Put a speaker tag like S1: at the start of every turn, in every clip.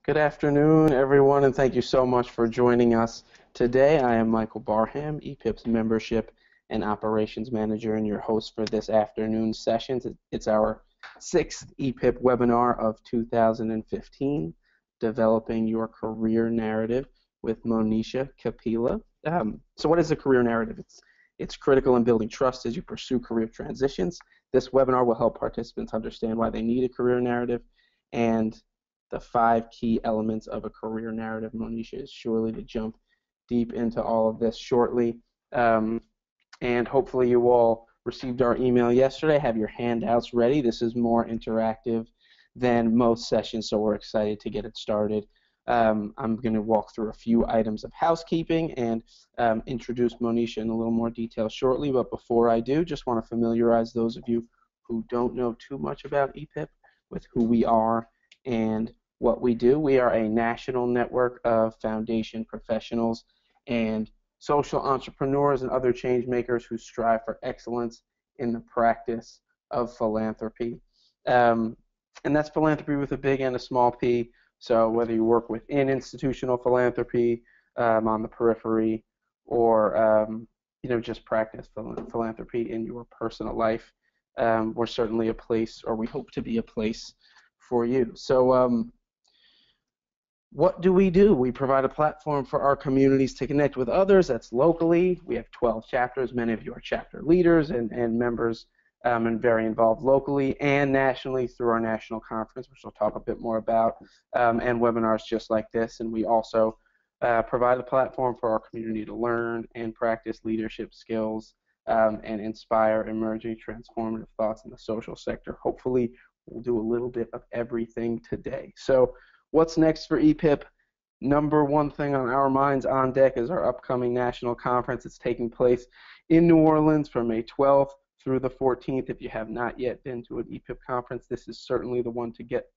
S1: Good afternoon, everyone, and thank you so much for joining us today. I am Michael Barham, EPIP's Membership and Operations Manager, and your host for this afternoon's session. It's our sixth EPIP webinar of 2015, Developing Your Career Narrative with Monisha Kapila. So what is a career narrative? It's critical in building trust as you pursue career transitions. This webinar will help participants understand why they need a career narrative and the 5 key elements of a career narrative. Monisha is surely to jump deep into all of this shortly. And hopefully you all received our email yesterday. Have your handouts ready. This is more interactive than most sessions, so we're excited to get it started. I'm going to walk through a few items of housekeeping and introduce Monisha in a little more detail shortly, but before I do, just want to familiarize those of you who don't know too much about EPIP with who we are and what we do. We are a national network of foundation professionals and social entrepreneurs and other change makers who strive for excellence in the practice of philanthropy. And that's philanthropy with a big and a small p. So whether you work within institutional philanthropy, on the periphery, or just practice philanthropy in your personal life, we're certainly a place, or we hope to be a place for you. So what do? We provide a platform for our communities to connect with others. That's locally. We have 12 chapters. Many of you are chapter leaders and members and very involved locally and nationally through our national conference, which we'll talk a bit more about, and webinars just like this. And we also provide a platform for our community to learn and practice leadership skills and inspire emerging transformative thoughts in the social sector. Hopefully, we'll do a little bit of everything today. So what's next for EPIP? Number one thing on our minds on deck is our upcoming national conference. It's taking place in New Orleans from May 12th through the 14th. If you have not yet been to an EPIP conference, this is certainly the one to get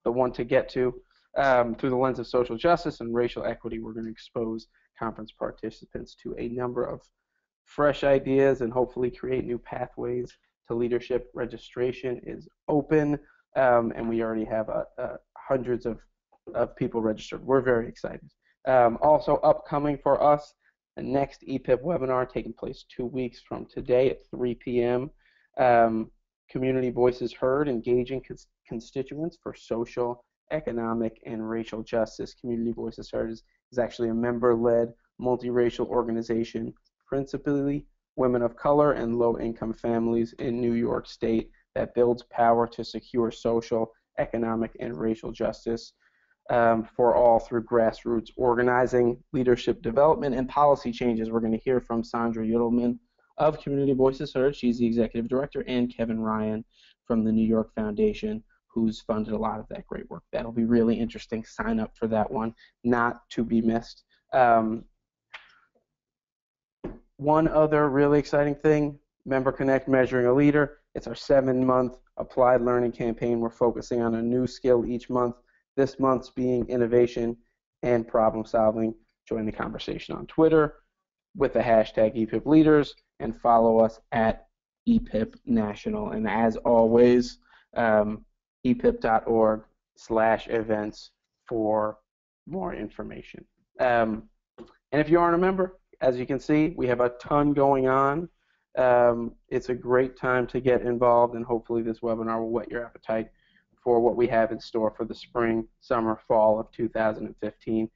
S1: to. Through the lens of social justice and racial equity, we're going to expose conference participants to a number of fresh ideas and hopefully create new pathways to leadership. Registration is open, and we already have hundreds of people registered. We're very excited. Also upcoming for us, the next EPIP webinar taking place 2 weeks from today at 3 p.m. Community Voices Heard, Engaging Constituents for Social, Economic, and Racial Justice. Community Voices Heard is actually a member-led, multiracial organization, principally women of color and low-income families in New York State, that builds power to secure social, economic, and racial justice for all through grassroots organizing, leadership development, and policy changes. We're going to hear from Sandra Yudelman of Community Voices Heard. She's the executive director, and Kevin Ryan from the New York Foundation, who's funded a lot of that great work. That'll be really interesting. Sign up for that one, not to be missed. One other really exciting thing, Member Connect Measuring a Leader. It's our 7-month applied learning campaign. We're focusing on a new skill each month. This month's being innovation and problem solving. Join the conversation on Twitter with the hashtag EPIP Leaders and follow us at EPIP National. And as always, epip.org/events for more information. And if you aren't a member, as you can see, we have a ton going on. It's a great time to get involved, and hopefully this webinar will whet your appetite for what we have in store for the spring, summer, fall of 2015.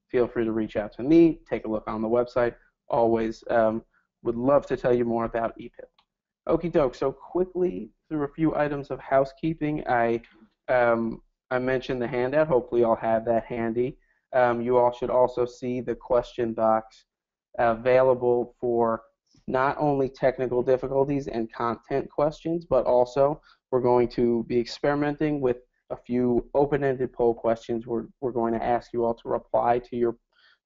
S1: Feel free to reach out to me, take a look on the website. Always would love to tell you more about EPIP. Okie doke, so quickly through a few items of housekeeping. I mentioned the handout. Hopefully I'll have that handy. You all should also see the question box available for not only technical difficulties and content questions, but also we're going to be experimenting with a few open-ended poll questions. We're going to ask you all to reply to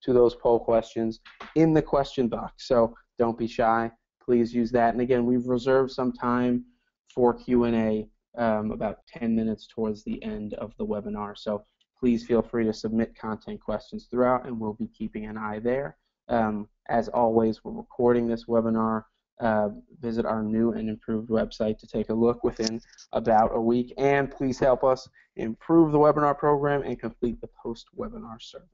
S1: those poll questions in the question box. So don't be shy. Please use that. And again, we've reserved some time for Q&A, about 10 minutes towards the end of the webinar. So please feel free to submit content questions throughout, and we'll be keeping an eye there. As always, we're recording this webinar visit our new and improved website to take a look within about a week. And please help us improve the webinar program and complete the post-webinar survey.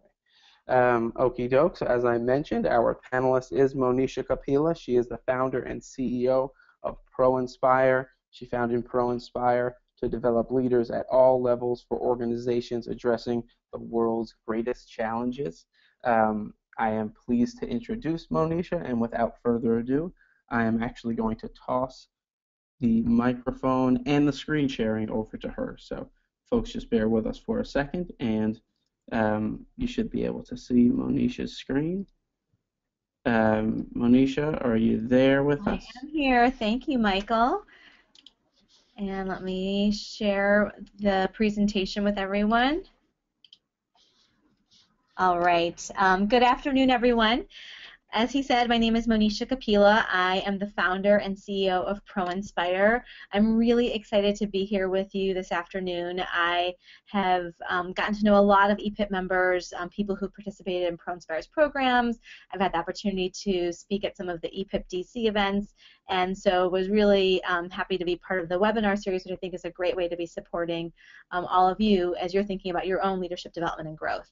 S1: Okie doke. So as I mentioned, our panelist is Monisha Kapila. She is the founder and CEO of ProInspire. She founded ProInspire to develop leaders at all levels for organizations addressing the world's greatest challenges. I am pleased to introduce Monisha, and without further ado, I am actually going to toss the microphone and the screen sharing over to her. So folks, just bear with us for a second, and you should be able to see Monisha's screen. Monisha, are you there with us?
S2: I am here. Thank you, Michael. And let me share the presentation with everyone. All right. Good afternoon, everyone. As he said, my name is Monisha Kapila. I am the founder and CEO of ProInspire. I'm really excited to be here with you this afternoon. I have gotten to know a lot of EPIP members, people who participated in ProInspire's programs. I've had the opportunity to speak at some of the EPIP DC events, and so was really happy to be part of the webinar series, which I think is a great way to be supporting all of you as you're thinking about your own leadership development and growth.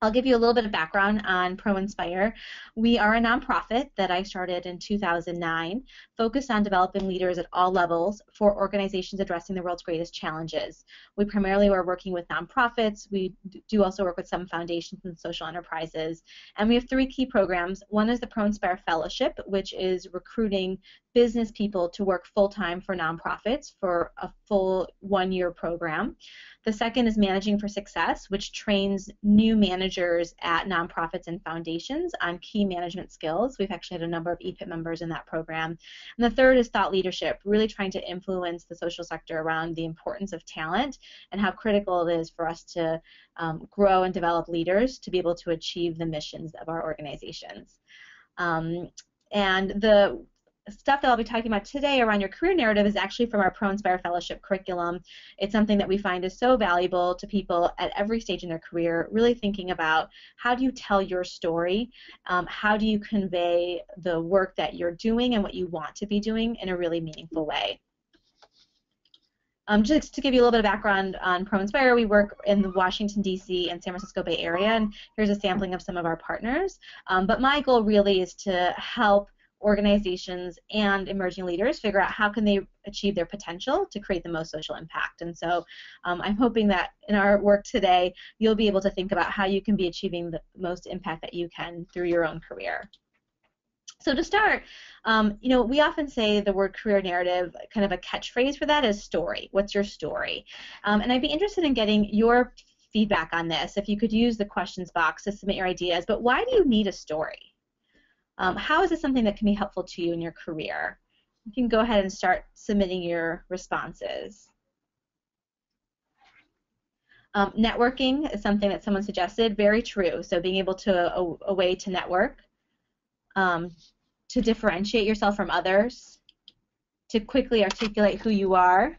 S2: I'll give you a little bit of background on ProInspire. We are a nonprofit that I started in 2009, focused on developing leaders at all levels for organizations addressing the world's greatest challenges. We primarily are working with nonprofits. We do also work with some foundations and social enterprises. And we have 3 key programs. One is the ProInspire Fellowship, which is recruiting business people to work full-time for nonprofits for a full 1-year program. The second is Managing for Success, which trains new managers at nonprofits and foundations on key management skills. We've actually had a number of EPIP members in that program. And the third is Thought Leadership, really trying to influence the social sector around the importance of talent and how critical it is for us to grow and develop leaders to be able to achieve the missions of our organizations. And the stuff that I'll be talking about today around your career narrative is actually from our ProInspire Fellowship curriculum. It's something that we find is so valuable to people at every stage in their career, really thinking about how do you tell your story, how do you convey the work that you're doing and what you want to be doing in a really meaningful way. Just to give you a little bit of background on ProInspire, we work in the Washington, D.C. and San Francisco Bay Area, and here's a sampling of some of our partners. But my goal really is to help organizations and emerging leaders figure out how can they achieve their potential to create the most social impact. And so I'm hoping that in our work today, you'll be able to think about how you can be achieving the most impact that you can through your own career. So to start, you know, we often say the word career narrative, kind of a catchphrase for that is story. What's your story? And I'd be interested in getting your feedback on this. If you could use the questions box to submit your ideas, but why do you need a story? How is this something that can be helpful to you in your career? You can go ahead and start submitting your responses. Networking is something that someone suggested. Very true. So being able to a way to network, to differentiate yourself from others, to quickly articulate who you are,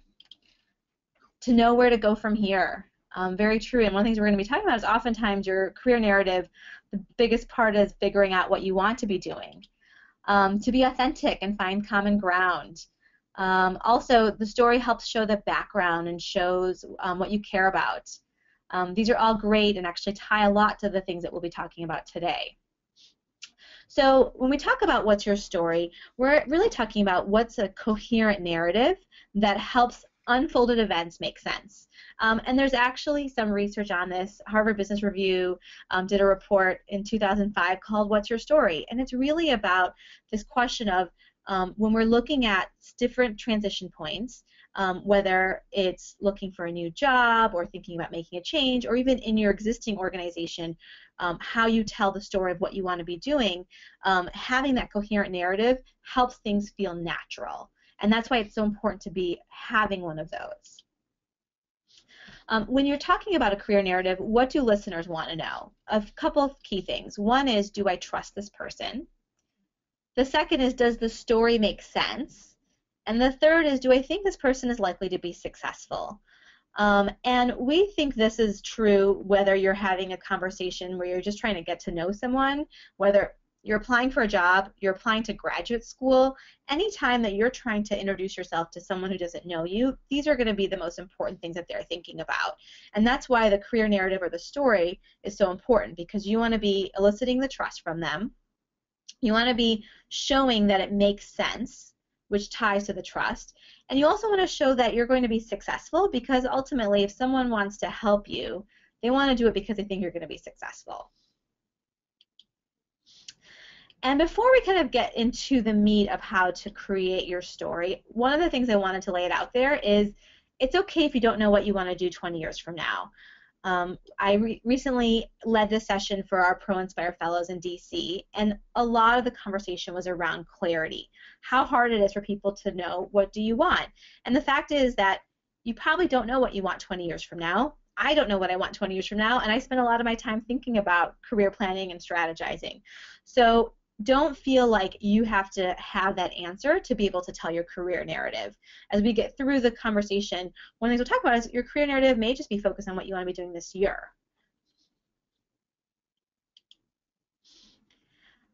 S2: to know where to go from here. Very true. And one of the things we're going to be talking about is oftentimes your career narrative, the biggest part is figuring out what you want to be doing. To be authentic and find common ground. Also, the story helps show the background and shows what you care about. These are all great and actually tie a lot to the things that we'll be talking about today. So when we talk about what's your story, we're really talking about what's a coherent narrative that helps unfolded events make sense. And there's actually some research on this. Harvard Business Review did a report in 2005 called What's Your Story? And it's really about this question of when we're looking at different transition points, whether it's looking for a new job or thinking about making a change, or even in your existing organization, how you tell the story of what you want to be doing, having that coherent narrative helps things feel natural. And that's why it's so important to be having one of those. When you're talking about a career narrative, what do listeners want to know? A couple of key things. One is, do I trust this person? The second is, does the story make sense? And the third is, do I think this person is likely to be successful? And we think this is true whether you're having a conversation where you're just trying to get to know someone, whether you're applying for a job, you're applying to graduate school, anytime that you're trying to introduce yourself to someone who doesn't know you, these are going to be the most important things that they're thinking about. And that's why the career narrative or the story is so important, because you want to be eliciting the trust from them. You want to be showing that it makes sense, which ties to the trust. And you also want to show that you're going to be successful, because ultimately if someone wants to help you, they want to do it because they think you're going to be successful. And before we kind of get into the meat of how to create your story, one of the things I wanted to lay it out there is it's okay if you don't know what you want to do 20 years from now. I recently led this session for our ProInspire Fellows in DC, and a lot of the conversation was around clarity, how hard it is for people to know what do you want. And the fact is that you probably don't know what you want 20 years from now. I don't know what I want 20 years from now, and I spend a lot of my time thinking about career planning and strategizing. So don't feel like you have to have that answer to be able to tell your career narrative. As we get through the conversation, one of the things we'll talk about is your career narrative may just be focused on what you want to be doing this year.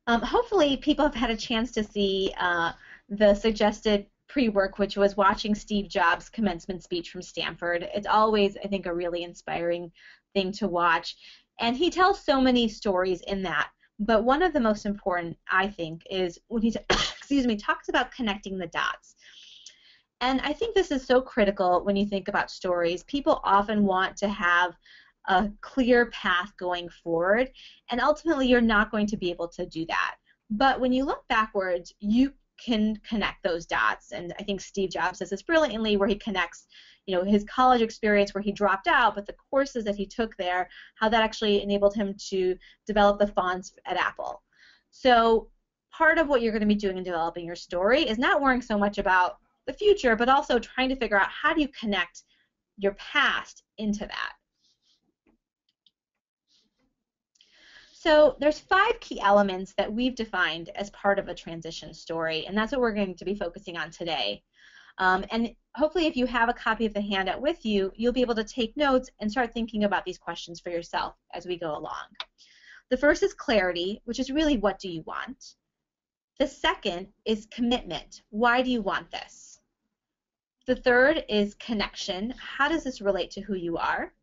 S2: Hopefully people have had a chance to see the suggested pre-work, which was watching Steve Jobs' commencement speech from Stanford. It's always, I think, a really inspiring thing to watch. And he tells so many stories in that. But one of the most important, I think, is when he talks about connecting the dots. And I think this is so critical when you think about stories. People often want to have a clear path going forward, and ultimately you're not going to be able to do that. But when you look backwards, you can connect those dots. And I think Steve Jobs does this brilliantly, where he connects his college experience where he dropped out, but the courses that he took there, how that actually enabled him to develop the fonts at Apple. So part of what you're going to be doing in developing your story is not worrying so much about the future, but also trying to figure out how do you connect your past into that. So there's 5 key elements that we've defined as part of a transition story, and that's what we're going to be focusing on today. And hopefully if you have a copy of the handout with you, you'll be able to take notes and start thinking about these questions for yourself as we go along. The first is clarity, which is really what do you want? The second is commitment. Why do you want this? The third is connection. How does this relate to who you are?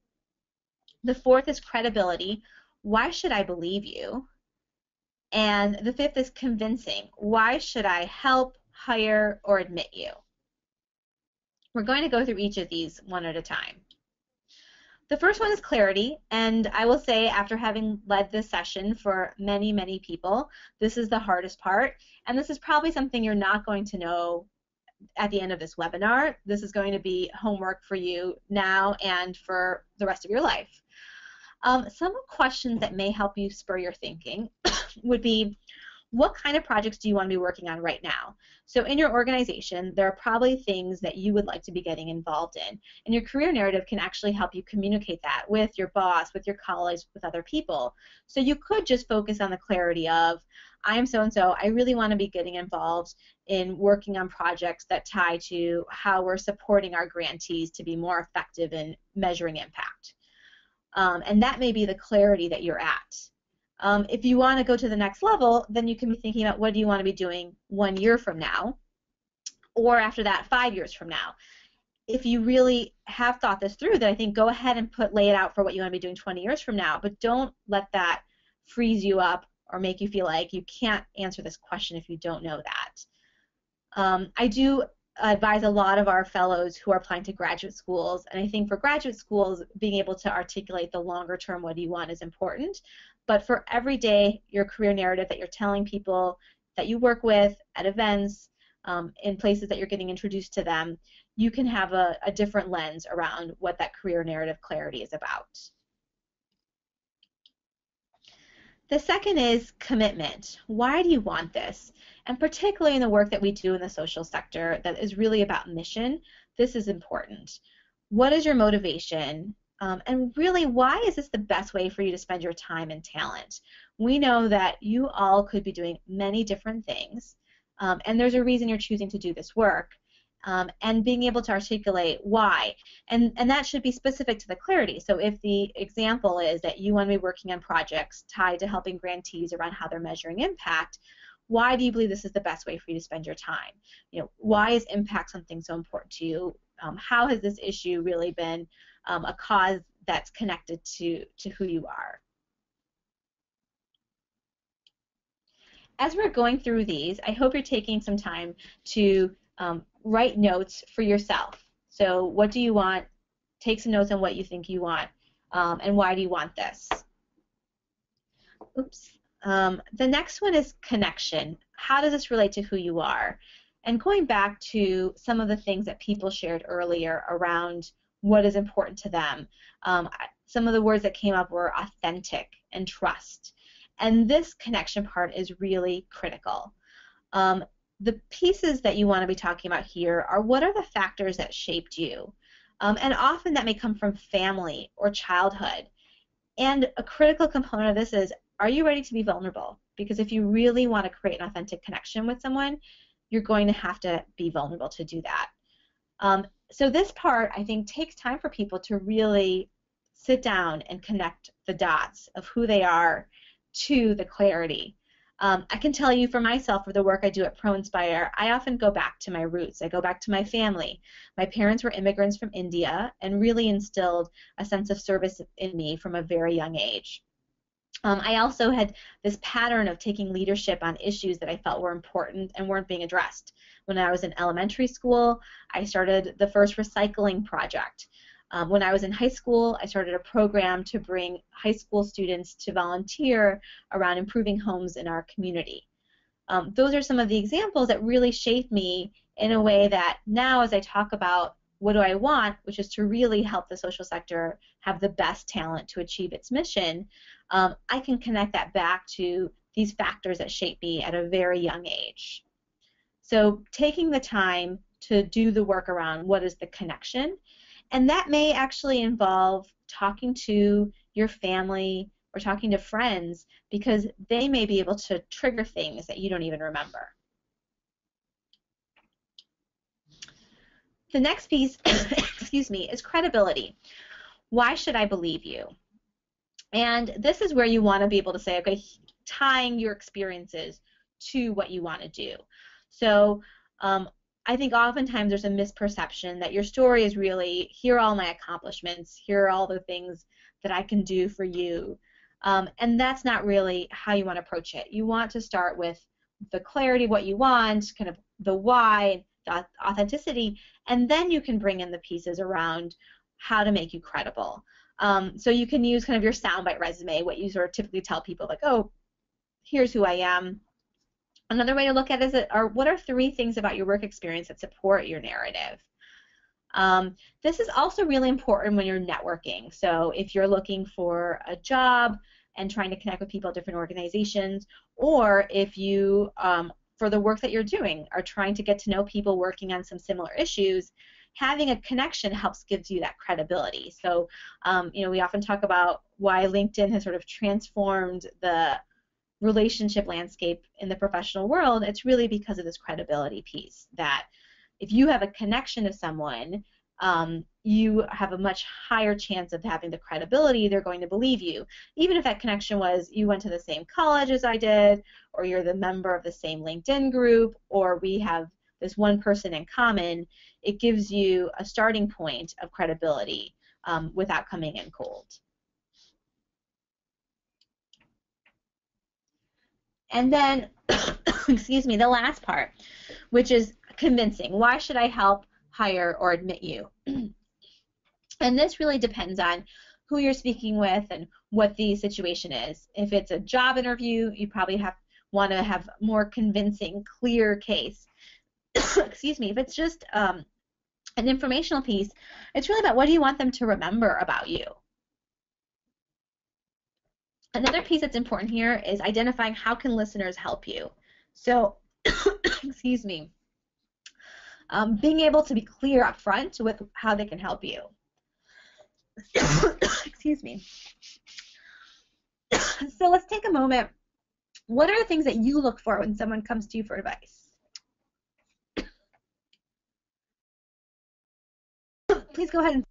S2: The fourth is credibility. Why should I believe you? And the fifth is convincing. Why should I help, hire, or admit you? We're going to go through each of these one at a time. The first one is clarity, and I will say after having led this session for many, many people, this is the hardest part, and this is probably something you're not going to know at the end of this webinar. This is going to be homework for you now and for the rest of your life. Some questions that may help you spur your thinking would be, what kind of projects do you want to be working on right now? So in your organization, there are probably things that you would like to be getting involved in, and your career narrative can actually help you communicate that with your boss, with your colleagues, with other people. So you could just focus on the clarity of, I am so-and-so, I really want to be getting involved in working on projects that tie to how we're supporting our grantees to be more effective in measuring impact. And that may be the clarity that you're at. If you want to go to the next level, then you can be thinking about what do you want to be doing 1 year from now, or after that 5 years from now. If you really have thought this through, then I think go ahead and lay it out for what you want to be doing 20 years from now, but don't let that freeze you up or make you feel like you can't answer this question if you don't know that. I do advise a lot of our fellows who are applying to graduate schools, and I think for graduate schools, being able to articulate the longer term what do you want is important. But for every day, your career narrative that you're telling people that you work with at events, in places that you're getting introduced to them, you can have a different lens around what that career narrative clarity is about. The second is commitment. Why do you want this? And particularly in the work that we do in the social sector that is really about mission, this is important. What is your motivation? And really, why is this the best way for you to spend your time and talent? We know that you all could be doing many different things, and there's a reason you're choosing to do this work. and being able to articulate why. And that should be specific to the clarity. So if the example is that you want to be working on projects tied to helping grantees around how they're measuring impact, why do you believe this is the best way for you to spend your time? Why is impact something so important to you? How has this issue really been a cause that's connected to who you are? As we're going through these, I hope you're taking some time to write notes for yourself. So what do you want? Take some notes on what you think you want, and why do you want this? Oops. The next one is connection. How does this relate to who you are? And going back to some of the things that people shared earlier around what is important to them, some of the words that came up were authentic and trust. And this connection part is really critical. The pieces that you want to be talking about here are what are the factors that shaped you? And often that may come from family or childhood. And a critical component of this is, are you ready to be vulnerable? Because if you really want to create an authentic connection with someone, you're going to have to be vulnerable to do that. So this part, I think, takes time for people to really sit down and connect the dots of who they are to the clarity. I can tell you for myself, for the work I do at ProInspire, I often go back to my roots. I go back to my family. My parents were immigrants from India and really instilled a sense of service in me from a very young age. I also had this pattern of taking leadership on issues that I felt were important and weren't being addressed. When I was in elementary school, I started the first recycling project. When I was in high school, I started a program to bring high school students to volunteer around improving homes in our community. Those are some of the examples that really shaped me in a way that now as I talk about what do I want, which is to really help the social sector have the best talent to achieve its mission, I can connect that back to these factors that shape me at a very young age. So taking the time to do the work around what is the connection, and that may actually involve talking to your family or talking to friends because they may be able to trigger things that you don't even remember. The next piece, excuse me, is credibility. Why should I believe you? And this is where you want to be able to say, okay, tying your experiences to what you want to do. So I think oftentimes there's a misperception that your story is really, here are all my accomplishments, here are all the things that I can do for you. And that's not really how you want to approach it. You want to start with the clarity of what you want, kind of the why, the authenticity, and then you can bring in the pieces around how to make you credible. So you can use kind of your soundbite resume, what you sort of typically tell people, like, oh, here's who I am. Another way to look at it is, what are 3 things about your work experience that support your narrative? This is also really important when you're networking. So if you're looking for a job and trying to connect with people at different organizations, or if you, for the work that you're doing, are trying to get to know people working on some similar issues, having a connection helps gives you that credibility. So we often talk about why LinkedIn has sort of transformed the relationship landscape in the professional world. It's really because of this credibility piece, that if you have a connection to someone, you have a much higher chance of having the credibility they're going to believe you. Even if that connection was you went to the same college as I did, or you're the member of the same LinkedIn group, or we have this one person in common, it gives you a starting point of credibility without coming in cold. And then, excuse me, the last part, which is convincing. Why should I help, hire, or admit you? And this really depends on who you're speaking with and what the situation is. If it's a job interview, you probably want to have more convincing, clear case. Excuse me. If it's just an informational piece, it's really about what do you want them to remember about you. Another piece that's important here is identifying how can listeners help you. So, excuse me, being able to be clear up front with how they can help you. Excuse me. So let's take a moment. What are the things that you look for when someone comes to you for advice? please go ahead and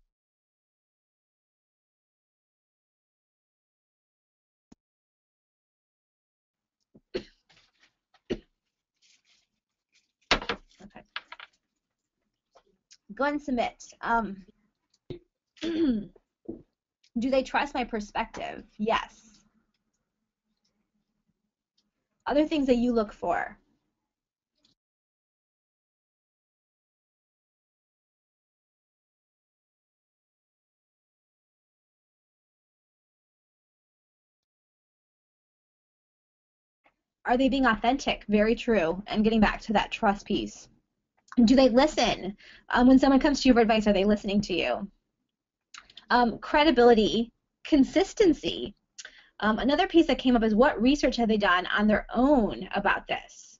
S2: okay. Go ahead and submit. Do they trust my perspective? Yes. Other things that you look for. Are they being authentic? Very true. And getting back to that trust piece. Do they listen? When someone comes to you for advice, are they listening to you? Credibility, consistency. Another piece that came up is what research have they done on their own about this?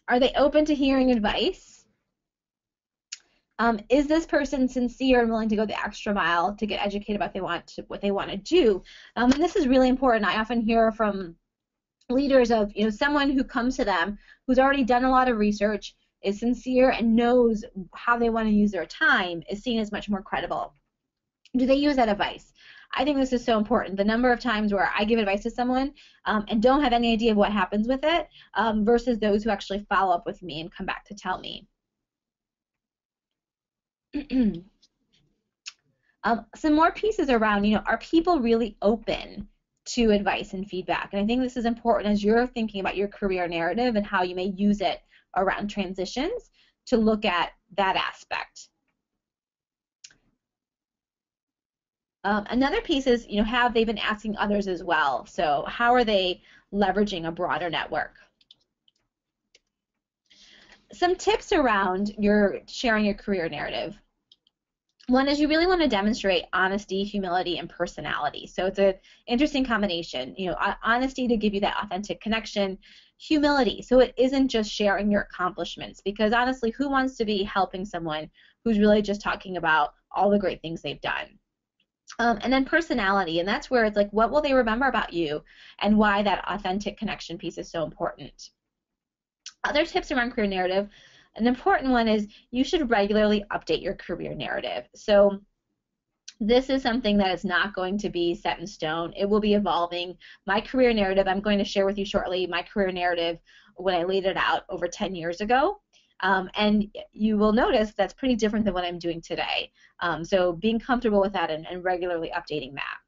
S2: Are they open to hearing advice? Is this person sincere and willing to go the extra mile to get educated about what they want to do? And this is really important. I often hear from leaders of someone who comes to them who's already done a lot of research, is sincere, and knows how they want to use their time is seen as much more credible. Do they use that advice? I think this is so important. The number of times where I give advice to someone and don't have any idea of what happens with it versus those who actually follow up with me and come back to tell me. Some more pieces around, are people really open to advice and feedback? And I think this is important as you're thinking about your career narrative and how you may use it around transitions to look at that aspect. Another piece is, have they been asking others as well? So how are they leveraging a broader network? Some tips around sharing your career narrative. One is you really want to demonstrate honesty, humility, and personality. So it's an interesting combination. Honesty to give you that authentic connection, humility, so it isn't just sharing your accomplishments, because honestly, who wants to be helping someone who's really just talking about all the great things they've done? And then personality, and that's where it's like, what will they remember about you and why that authentic connection piece is so important. Other tips around career narrative, an important one is you should regularly update your career narrative. So this is something that is not going to be set in stone. It will be evolving. My career narrative, I'm going to share with you shortly, my career narrative when I laid it out over 10 years ago. And you will notice that's pretty different than what I'm doing today. So being comfortable with that and regularly updating that.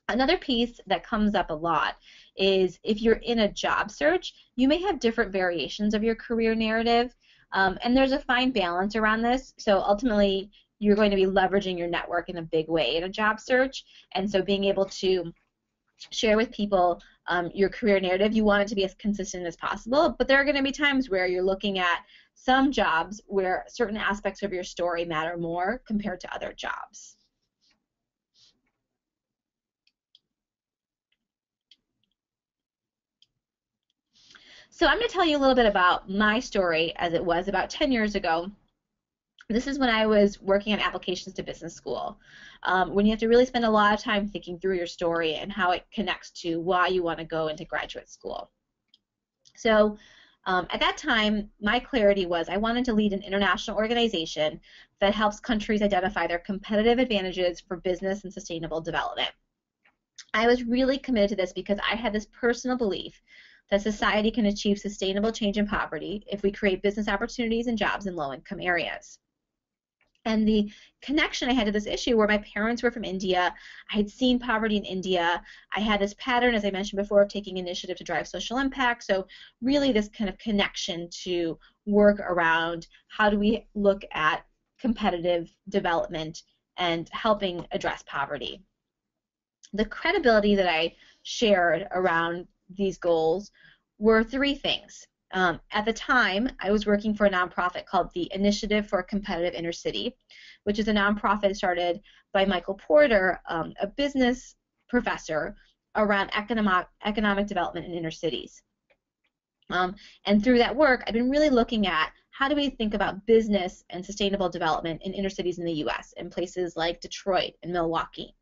S2: Another piece that comes up a lot is if you're in a job search, you may have different variations of your career narrative, and there's a fine balance around this. So ultimately, you're going to be leveraging your network in a big way in a job search, and so being able to share with people your career narrative, you want it to be as consistent as possible, but there are going to be times where you're looking at some jobs where certain aspects of your story matter more compared to other jobs. So I'm going to tell you a little bit about my story as it was about 10 years ago. This is when I was working on applications to business school, when you have to really spend a lot of time thinking through your story and how it connects to why you want to go into graduate school. So at that time, my clarity was I wanted to lead an international organization that helps countries identify their competitive advantages for business and sustainable development. I was really committed to this because I had this personal belief that society can achieve sustainable change in poverty if we create business opportunities and jobs in low-income areas. And the connection I had to this issue where my parents were from India, I had seen poverty in India, I had this pattern, as I mentioned before, of taking initiative to drive social impact, so really this kind of connection to work around how do we look at competitive development and helping address poverty. The credibility that I shared around these goals were three things. At the time, I was working for a nonprofit called the Initiative for a Competitive Inner City, which is a nonprofit started by Michael Porter, a business professor, around economic development in inner cities. And through that work, I've been really looking at how do we think about business and sustainable development in inner cities in the U.S., in places like Detroit and Milwaukee.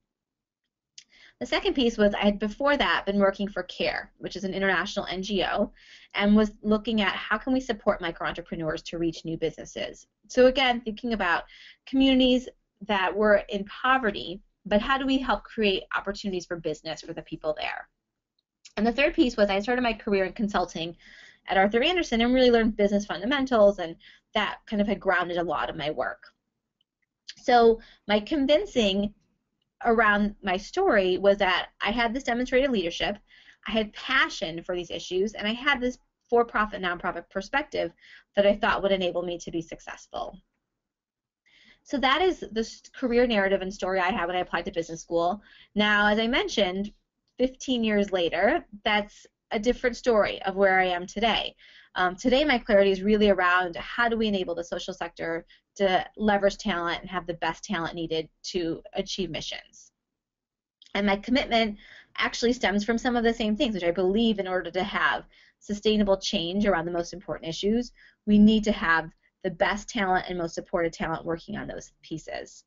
S2: The second piece was I had before that been working for CARE, which is an international NGO, and was looking at how can we support micro-entrepreneurs to reach new businesses. So again, thinking about communities that were in poverty, but how do we help create opportunities for business for the people there? And the third piece was I started my career in consulting at Arthur Andersen and really learned business fundamentals, and that kind of had grounded a lot of my work. So my convincing around my story was that I had this demonstrated leadership, I had passion for these issues, and I had this for-profit, nonprofit perspective that I thought would enable me to be successful. So that is the career narrative and story I had when I applied to business school. Now, as I mentioned, 15 years later, that's a different story of where I am today. Today, my clarity is really around how do we enable the social sector to leverage talent and have the best talent needed to achieve missions. And my commitment actually stems from some of the same things, which I believe in order to have sustainable change around the most important issues, we need to have the best talent and most supported talent working on those pieces.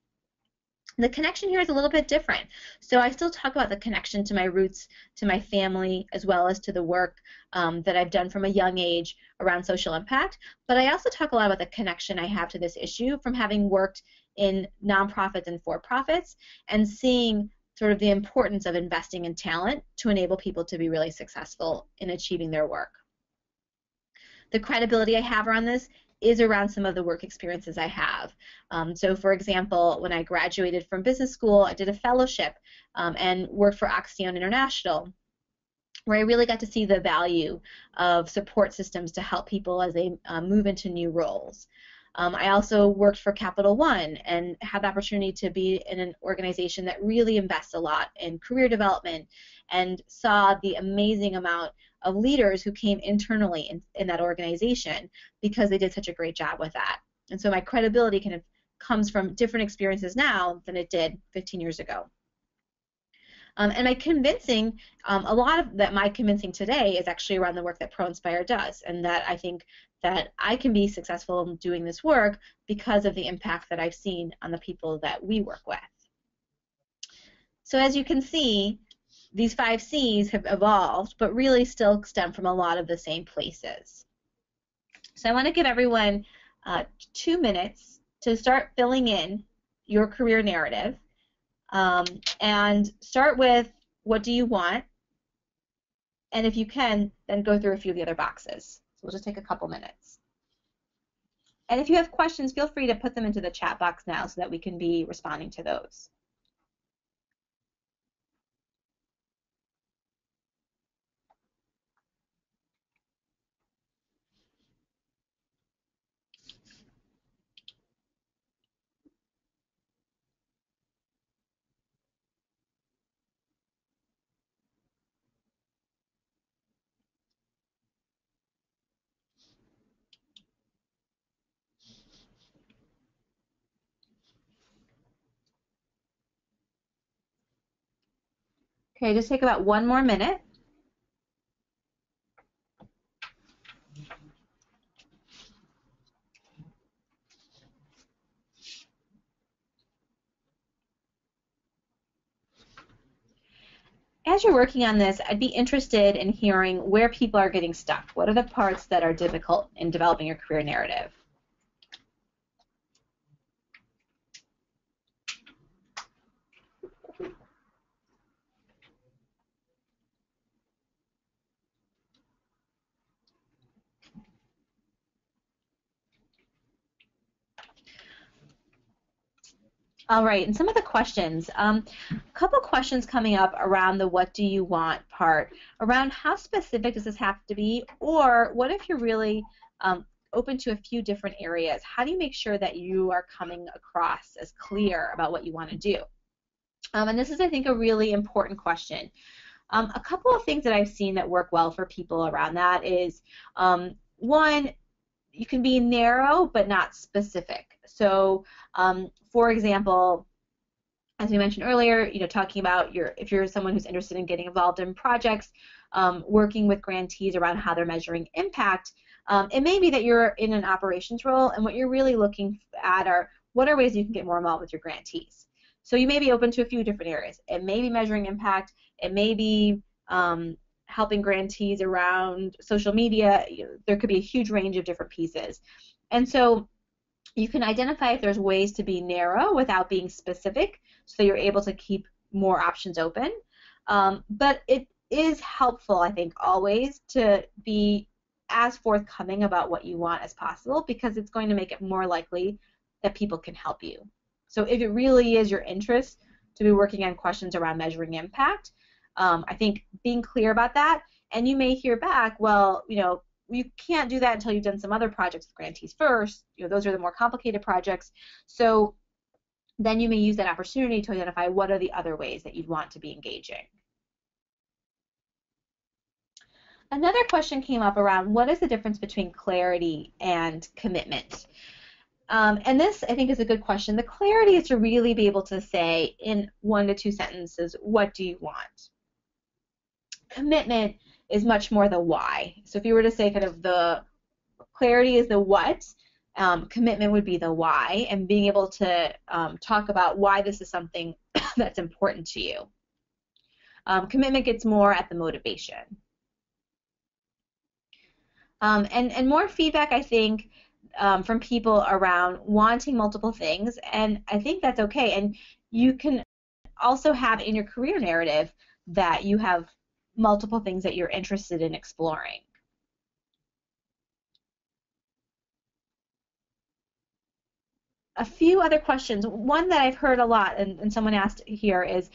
S2: The connection here is a little bit different. So I still talk about the connection to my roots, to my family, as well as to the work that I've done from a young age around social impact. But I also talk a lot about the connection I have to this issue from having worked in nonprofits and for-profits and seeing sort of the importance of investing in talent to enable people to be really successful in achieving their work. The credibility I have around this is around some of the work experiences I have. So for example, when I graduated from business school, I did a fellowship and worked for Oxyone International, where I really got to see the value of support systems to help people as they move into new roles. I also worked for Capital One and had the opportunity to be in an organization that really invests a lot in career development and saw the amazing amount of leaders who came internally in that organization because they did such a great job with that. And so my credibility kind of comes from different experiences now than it did 15 years ago. And my convincing, a lot of that my convincing today is actually around the work that ProInspire does, and that I think that I can be successful in doing this work because of the impact that I've seen on the people that we work with. So as you can see, these 5 C's have evolved, but really still stem from a lot of the same places. So I want to give everyone 2 minutes to start filling in your career narrative. And start with what do you want, and if you can, then go through a few of the other boxes. So we'll just take a couple minutes. And if you have questions, feel free to put them into the chat box now so that we can be responding to those. Okay, just take about 1 more minute. As you're working on this, I'd be interested in hearing where people are getting stuck. What are the parts that are difficult in developing your career narrative? All right, and some of the questions. A couple questions coming up around the what do you want part, around how specific does this have to be, or what if you're really open to a few different areas? How do you make sure that you are coming across as clear about what you want to do? And this is, I think, a really important question. A couple of things that I've seen that work well for people around that is, one, you can be narrow but not specific. So, for example, as we mentioned earlier, talking about if you're someone who's interested in getting involved in projects, working with grantees around how they're measuring impact, it may be that you're in an operations role, and what you're really looking at are what are ways you can get more involved with your grantees. So you may be open to a few different areas. It may be measuring impact. It may be helping grantees around social media. There could be a huge range of different pieces. And so you can identify if there's ways to be narrow without being specific, so you're able to keep more options open. But it is helpful, I think, always to be as forthcoming about what you want as possible, because it's going to make it more likely that people can help you. So if it really is your interest to be working on questions around measuring impact, I think being clear about that, and you may hear back, well, you can't do that until you've done some other projects with grantees first. Those are the more complicated projects. So then you may use that opportunity to identify what are the other ways that you'd want to be engaging. Another question came up around what is the difference between clarity and commitment? And this, I think, is a good question. The clarity is to really be able to say in 1 to 2 sentences, what do you want? Commitment is much more the why. So if you were to say kind of the clarity is the what, commitment would be the why, and being able to talk about why this is something that's important to you. Commitment gets more at the motivation. And more feedback, I think, from people around wanting multiple things, and I think that's okay. And you can also have in your career narrative that you have multiple things that you're interested in exploring. A few other questions. One that I've heard a lot, and someone asked here, is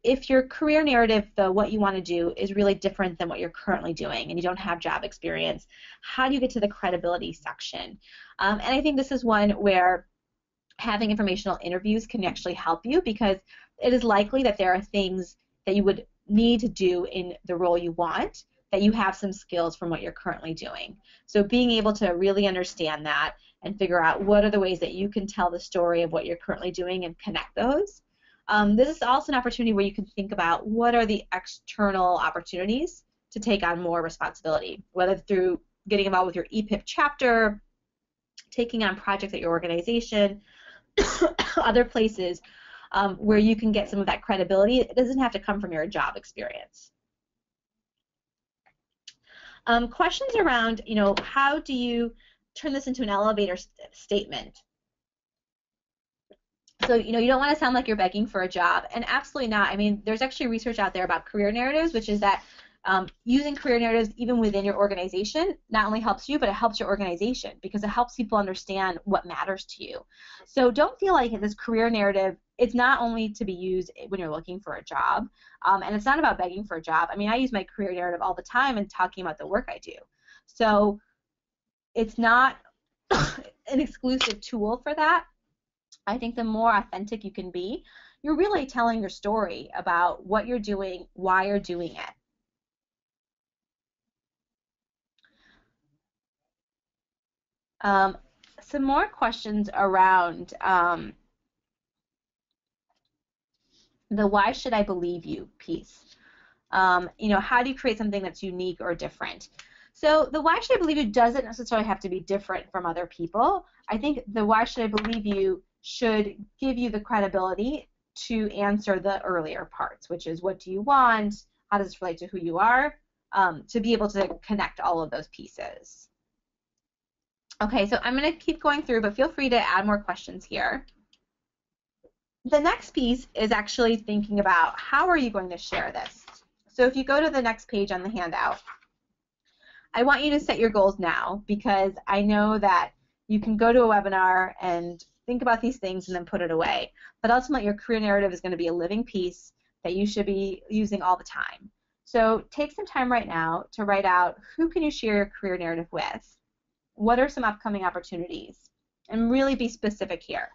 S2: if your career narrative, what you want to do, is really different than what you're currently doing and you don't have job experience, how do you get to the credibility section? And I think this is one where having informational interviews can actually help you, because it is likely that there are things that you would need to do in the role you want that you have some skills from what you're currently doing. So being able to really understand that and figure out what are the ways that you can tell the story of what you're currently doing and connect those. This is also an opportunity where you can think about what are the external opportunities to take on more responsibility, whether through getting involved with your EPIP chapter, taking on projects at your organization, other places where you can get some of that credibility. It doesn't have to come from your job experience. Questions around, how do you turn this into an elevator statement? So, you don't want to sound like you're begging for a job, and absolutely not. I mean, there's actually research out there about career narratives, which is that using career narratives even within your organization not only helps you, but it helps your organization, because it helps people understand what matters to you. So don't feel like this career narrative, it's not only to be used when you're looking for a job, and it's not about begging for a job. I mean, I use my career narrative all the time in talking about the work I do. So it's not an exclusive tool for that. I think the more authentic you can be, you're really telling your story about what you're doing, why you're doing it. Some more questions around the why should I believe you piece. How do you create something that's unique or different? So the why should I believe you doesn't necessarily have to be different from other people. I think the why should I believe you should give you the credibility to answer the earlier parts, which is what do you want, how does this relate to who you are, to be able to connect all of those pieces. Okay, so I'm going to keep going through, but feel free to add more questions here. The next piece is actually thinking about how are you going to share this. So if you go to the next page on the handout, I want you to set your goals now, because I know that you can go to a webinar and think about these things and then put it away. But ultimately, your career narrative is going to be a living piece that you should be using all the time. So take some time right now to write out who can you share your career narrative with, what are some upcoming opportunities, and really be specific here.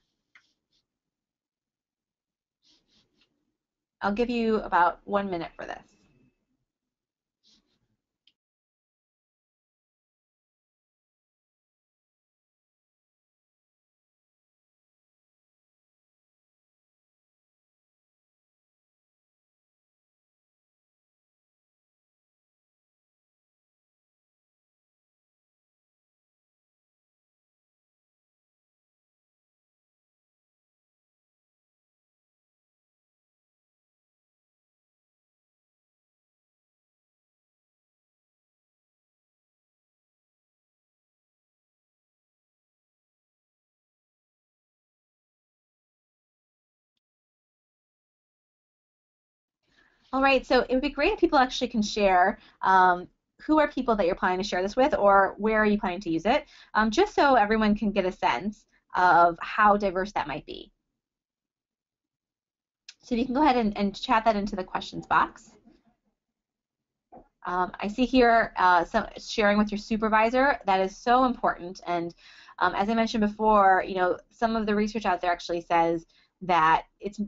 S2: I'll give you about 1 minute for this. All right, so it would be great if people actually can share who are people that you're planning to share this with, or where are you planning to use it, just so everyone can get a sense of how diverse that might be. So you can go ahead and chat that into the questions box. I see here some sharing with your supervisor. That is so important. And as I mentioned before, some of the research out there actually says that it's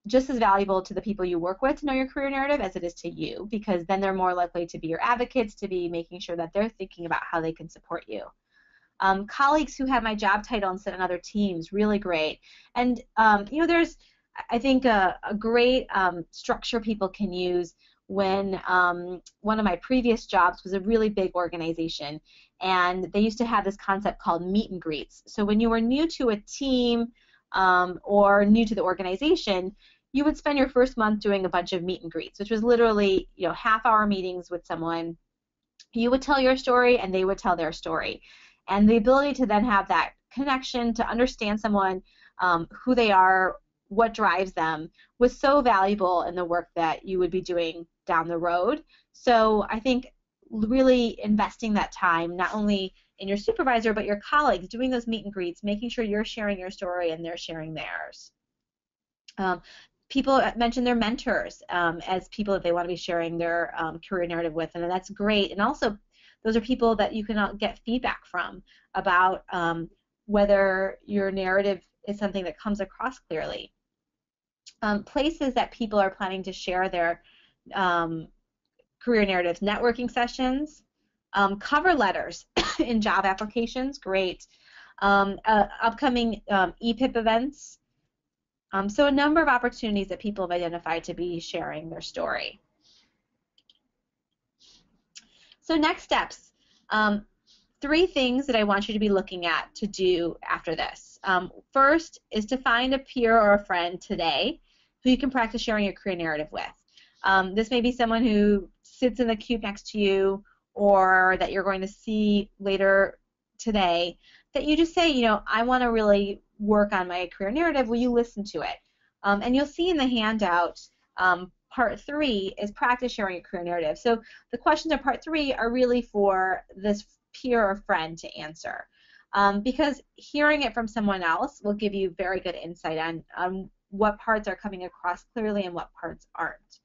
S2: just as valuable to the people you work with to know your career narrative as it is to you, because then they're more likely to be your advocates, to be making sure that they're thinking about how they can support you. Colleagues who have my job title and sit on other teams, really great. And there's, I think, a great structure people can use when one of my previous jobs was a really big organization, and they used to have this concept called meet and greets. So when you were new to a team or new to the organization, you would spend your first month doing a bunch of meet and greets, which was literally half-hour meetings with someone. You would tell your story and they would tell their story. And the ability to then have that connection, to understand someone, who they are, what drives them, was so valuable in the work that you would be doing down the road. So I think really investing that time, not only in your supervisor, but your colleagues, doing those meet and greets, making sure you're sharing your story and they're sharing theirs. People mention their mentors as people that they want to be sharing their career narrative with, and that's great. And also, those are people that you can get feedback from about whether your narrative is something that comes across clearly. Places that people are planning to share their career narratives: networking sessions, cover letters in job applications, great. Upcoming EPIP events. So a number of opportunities that people have identified to be sharing their story. So next steps, 3 things that I want you to be looking at to do after this. First is to find a peer or a friend today who you can practice sharing your career narrative with. This may be someone who sits in the cube next to you, or that you're going to see later today, that you just say, I want to really work on my career narrative. Will you listen to it? And you'll see in the handout, part 3 is practice sharing your career narrative. So the questions in part 3 are really for this peer or friend to answer, because hearing it from someone else will give you very good insight on what parts are coming across clearly and what parts aren't.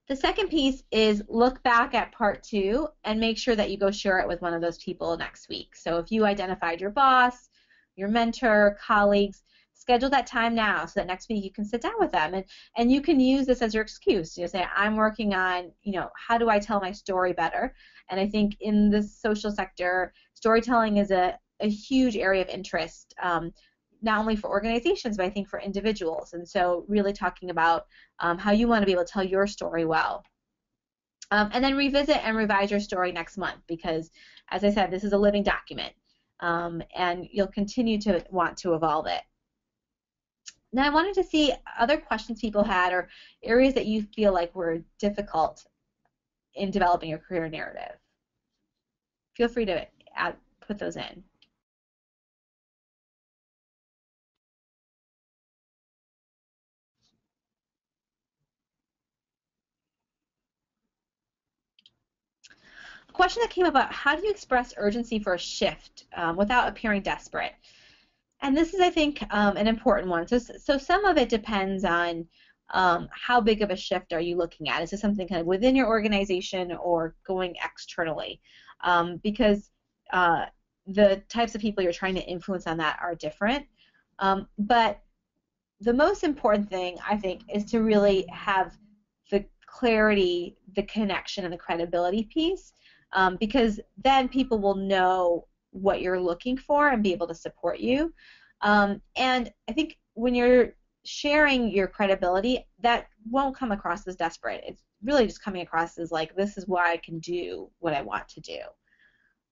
S2: The second piece is look back at part 2 and make sure that you go share it with one of those people next week. So if you identified your boss, your mentor, colleagues, schedule that time now so that next week you can sit down with them, and you can use this as your excuse. You say, I'm working on, how do I tell my story better? And I think in the social sector, storytelling is a huge area of interest, not only for organizations, but I think for individuals. And so really talking about how you want to be able to tell your story well. And then revisit and revise your story next month, because, as I said, this is a living document, and you'll continue to want to evolve it. Now I wanted to see other questions people had, or areas that you feel like were difficult in developing your career narrative. Feel free to put those in. A question that came about: how do you express urgency for a shift without appearing desperate? And this is, I think, an important one. So some of it depends on how big of a shift are you looking at. Is this something kind of within your organization or going externally? Because the types of people you're trying to influence on that are different. But the most important thing, I think, is to really have the clarity, the connection, and the credibility piece, because then people will know what you're looking for and be able to support you. And I think when you're sharing your credibility, that won't come across as desperate. It's really just coming across as like, this is why I can do what I want to do.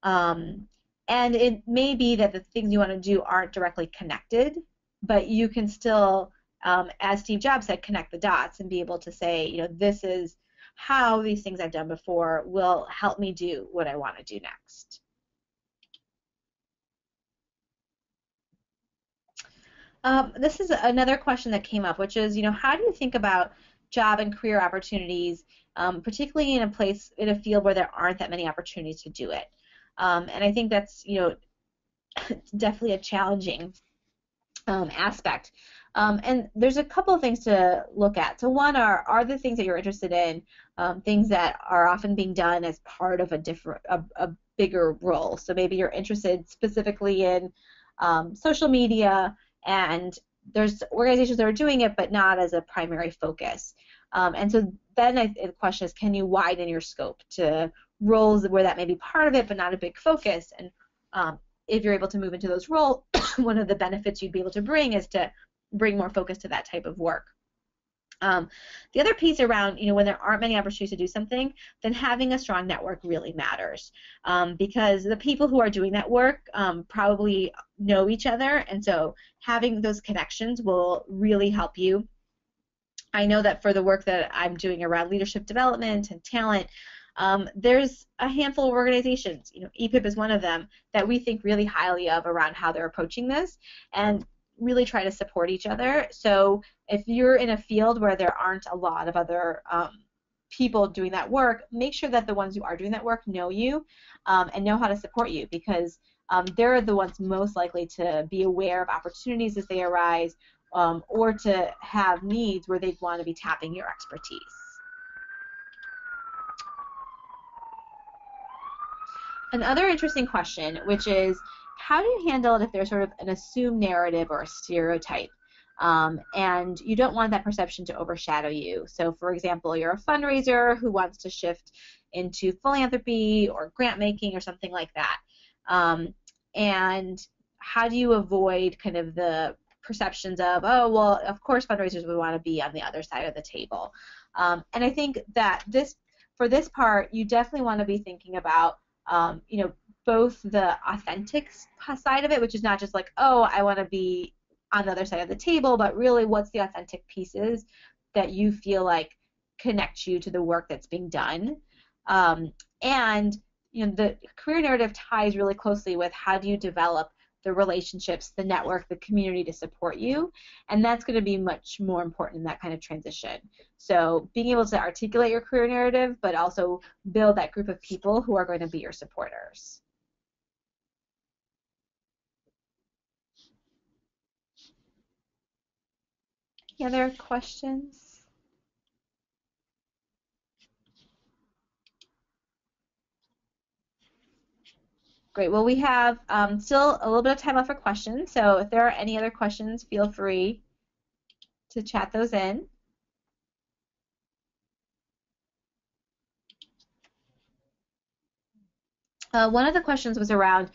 S2: And it may be that the things you want to do aren't directly connected, but you can still, as Steve Jobs said, connect the dots and be able to say, this is how these things I've done before will help me do what I want to do next. This is another question that came up, which is, how do you think about job and career opportunities, particularly in a field where there aren't that many opportunities to do it. And I think that's, definitely a challenging aspect. And there's a couple of things to look at. So one are the things that you're interested in, things that are often being done as part of a bigger role. So maybe you're interested specifically in social media, and there's organizations that are doing it, but not as a primary focus. And so then the question is, can you widen your scope to roles where that may be part of it, but not a big focus? And if you're able to move into those roles, one of the benefits you'd be able to bring is to bring more focus to that type of work. The other piece around, when there aren't many opportunities to do something, then having a strong network really matters, because the people who are doing that work probably know each other, and so having those connections will really help you. I know that for the work that I'm doing around leadership development and talent, there's a handful of organizations, EPIP is one of them, that we think really highly of around how they're approaching this and really try to support each other. So if you're in a field where there aren't a lot of other people doing that work, make sure that the ones who are doing that work know you and know how to support you, because they're the ones most likely to be aware of opportunities as they arise, or to have needs where they'd want to be tapping your expertise. Another interesting question, which is, how do you handle it if there's sort of an assumed narrative or a stereotype, and you don't want that perception to overshadow you? So, for example, you're a fundraiser who wants to shift into philanthropy or grant making or something like that. And how do you avoid kind of the perceptions of, oh, well, of course fundraisers would want to be on the other side of the table? And I think that for this part, you definitely want to be thinking about both the authentic side of it, which is not just like, oh, I want to be on the other side of the table, but really what's the authentic pieces that you feel like connect you to the work that's being done. And the career narrative ties really closely with how do you develop the relationships, the network, the community to support you, and that's going to be much more important in that kind of transition. So being able to articulate your career narrative, but also build that group of people who are going to be your supporters. Any other questions? Great. Well, we have still a little bit of time left for questions, so if there are any other questions, feel free to chat those in. One of the questions was around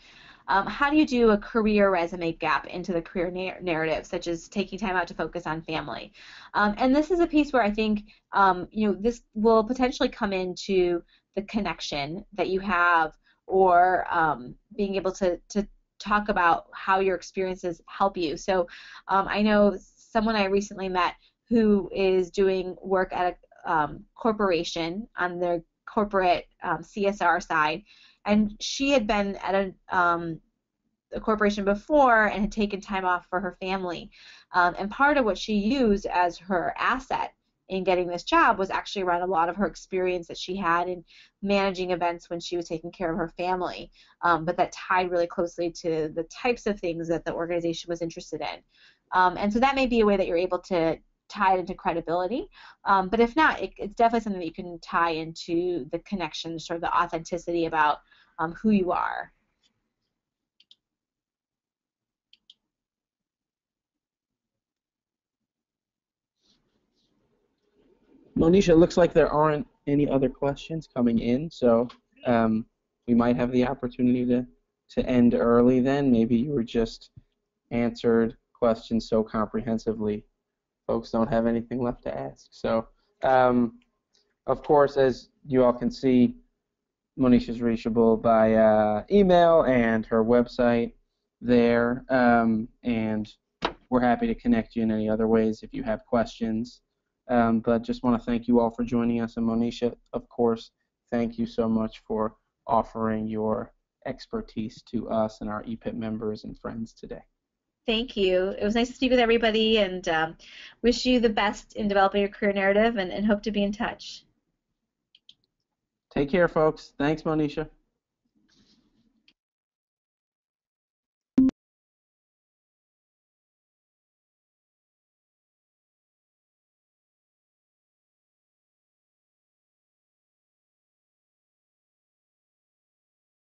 S2: how do you do a career resume gap into the career narrative, such as taking time out to focus on family? And this is a piece where I think this will potentially come into the connection that you have, or being able to talk about how your experiences help you. So I know someone I recently met who is doing work at a corporation on their corporate CSR side, and she had been at a corporation before and had taken time off for her family. And part of what she used as her asset in getting this job was actually around a lot of her experience that she had in managing events when she was taking care of her family, but that tied really closely to the types of things that the organization was interested in. And so that may be a way that you're able to tie it into credibility, but if not, it's definitely something that you can tie into the connection, sort of the authenticity about who you are.
S1: Monisha, it looks like there aren't any other questions coming in, so we might have the opportunity to end early then. Maybe you were just answered questions so comprehensively, folks don't have anything left to ask. So, of course, as you all can see, Monisha is reachable by email and her website there, and we're happy to connect you in any other ways if you have questions. But just want to thank you all for joining us, and Monisha, of course, thank you so much for offering your expertise to us and our EPIP members and friends today.
S2: Thank you. It was nice to speak with everybody, and wish you the best in developing your career narrative, and hope to be in touch.
S1: Take care, folks. Thanks, Monisha.